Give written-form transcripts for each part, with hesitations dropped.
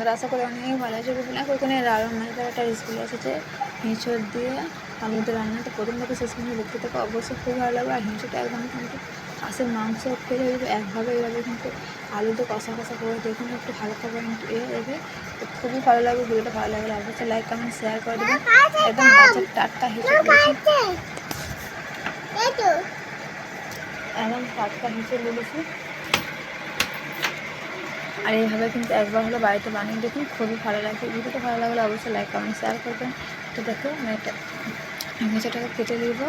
বন্ধুরা, আশা করি অনেক ভালো আছে। ওখানে মানে তার একটা রেসিপি এসেছে হিঁচড় দিয়ে আলুতে রান্না। তো প্রথম থেকে শেষ পর্যন্ত দেখতে থাকো, অবশ্যই খুব ভালো লাগবে। আর হিঁচড়টা একদম কিন্তু হাঁসের মাংস ফেল হয়ে যাবে একভাবে, এইভাবে কিন্তু আলুতে কষা কষা করে দেখুন, একটু হালকা করে এবে। তো খুবই ভালো লাগবে। ভিডিওটা ভালো লাগলে অবশ্যই লাইক কমেন্ট শেয়ার করে দেবেন। একদম গাছের টাটকা হিঁচড় বলেছি, একদম টাটকা হিঁচড় বলেছি। আর এইভাবে কিন্তু একবার হলো বাড়িতে বানিয়ে দেখুন, খুবই ভালো লাগবে। ভিডিওটা ভালো লাগলে অবশ্যই লাইক কমেন্ট শেয়ার করবেন। তো দেখো আমি একটা মিচাটাকে কেটে নিব।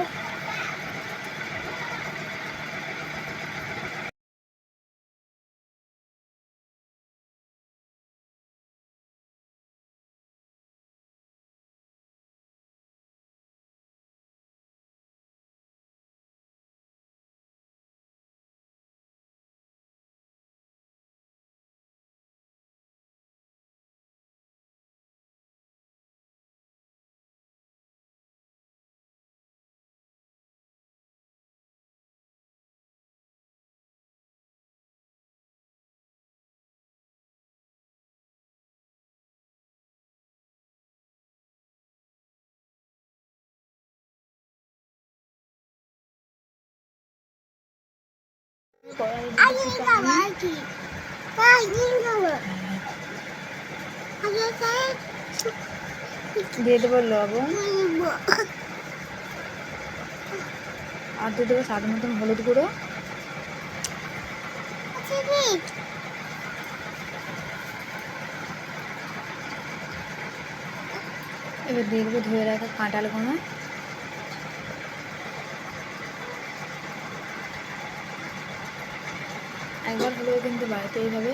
দিয়ে দেবো লবণ, আর দিয়ে দেবো স্বাদ মতন হলুদ গুঁড়ো। এবার দিয়ে দেবো ধুয়ে রাখা কাঁঠালগুলো। একবার হলেও কিন্তু বাড়িতে এইভাবে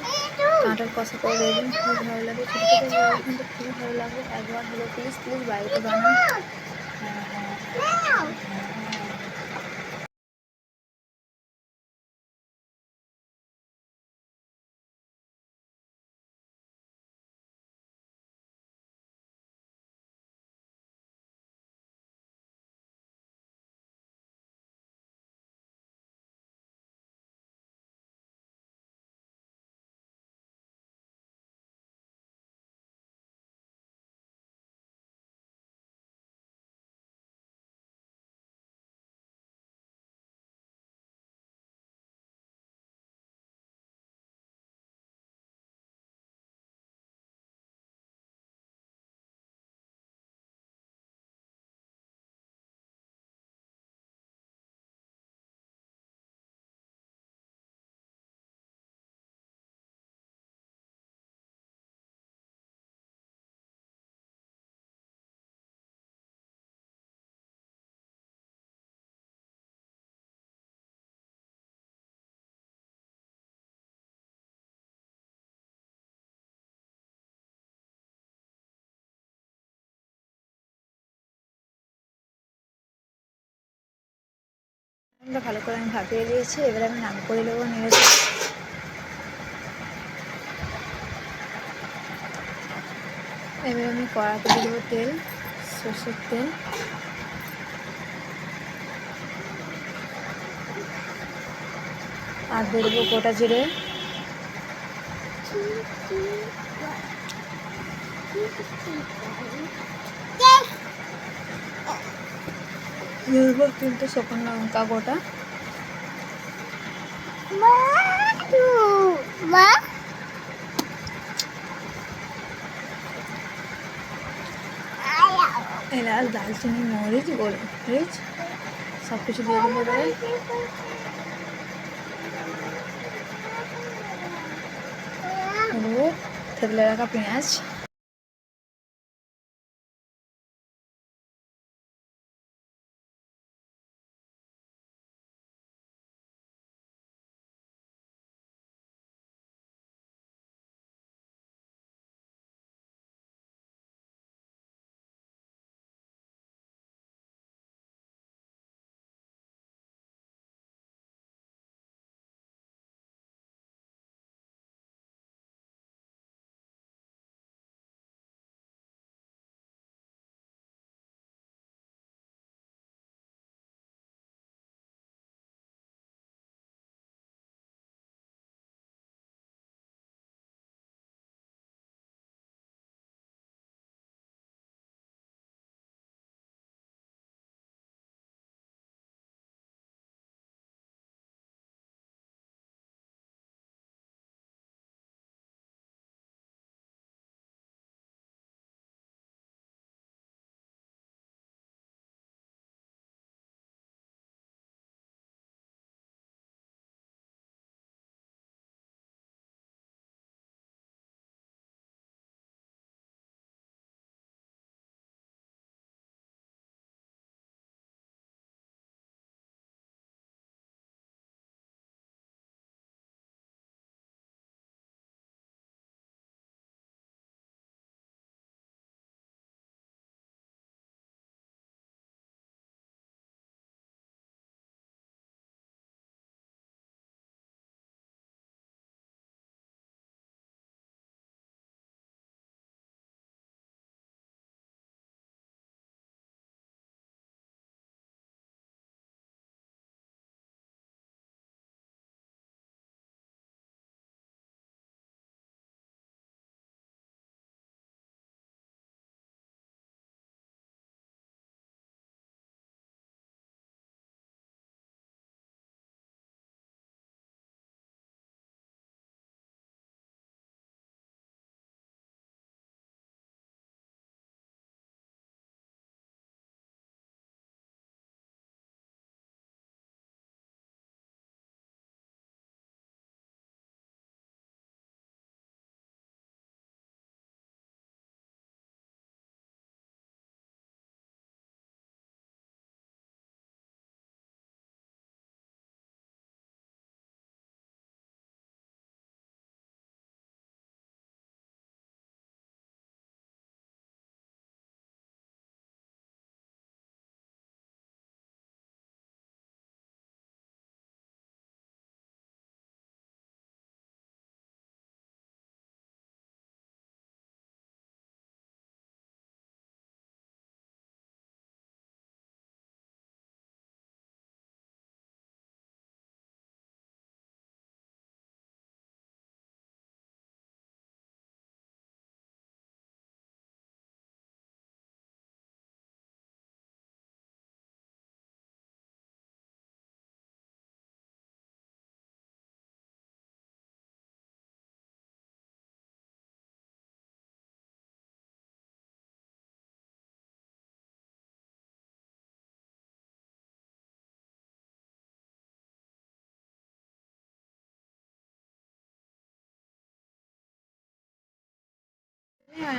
কাঁঠাল কষা করে দেবেন, খুব ভালো লাগে। ছোটো ছোটো কিন্তু খুবই ভালো লাগবে। একবার হলেও প্লিজ প্লিজ বাড়িতে বানান। ভালো করে আমি ভাপিয়ে দিয়েছি। এবার আমি নাম করে দেবো নেড়ে। এবার আমি কড়াতে দিয়ে দেবো তেল, সর্ষের তেল। আর দিয়ে দেবো গোটা জিরে, দিয়ে দেবো কিন্তু শুকনো লঙ্কা গোটা। এলাচ, দালচিনি, মরিচ, গোলমরিচ সব কিছু দিয়ে দেবো। দেবো থেতলে রাখা পেঁয়াজ।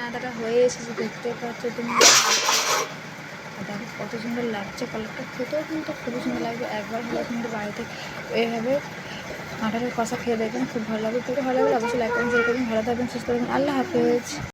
আদাটা হয়ে এসেছে, দেখতে পাচ্ছ তুমি। দেখো কত সুন্দর লাগছে, কালারটা খেতেও কিন্তু খুবই সুন্দর লাগবে। একবার হলে কিন্তু বাড়িতে এইভাবে কাঁঠালের কষা খেয়ে দেখবেন, খুব ভালো লাগবে। যদি ভালো লাগলে অবশ্যই লাইক করুন, শেয়ার করুন। ভালো থাকবেন, সুস্থ থাকবেন। আল্লাহ হাফেজ।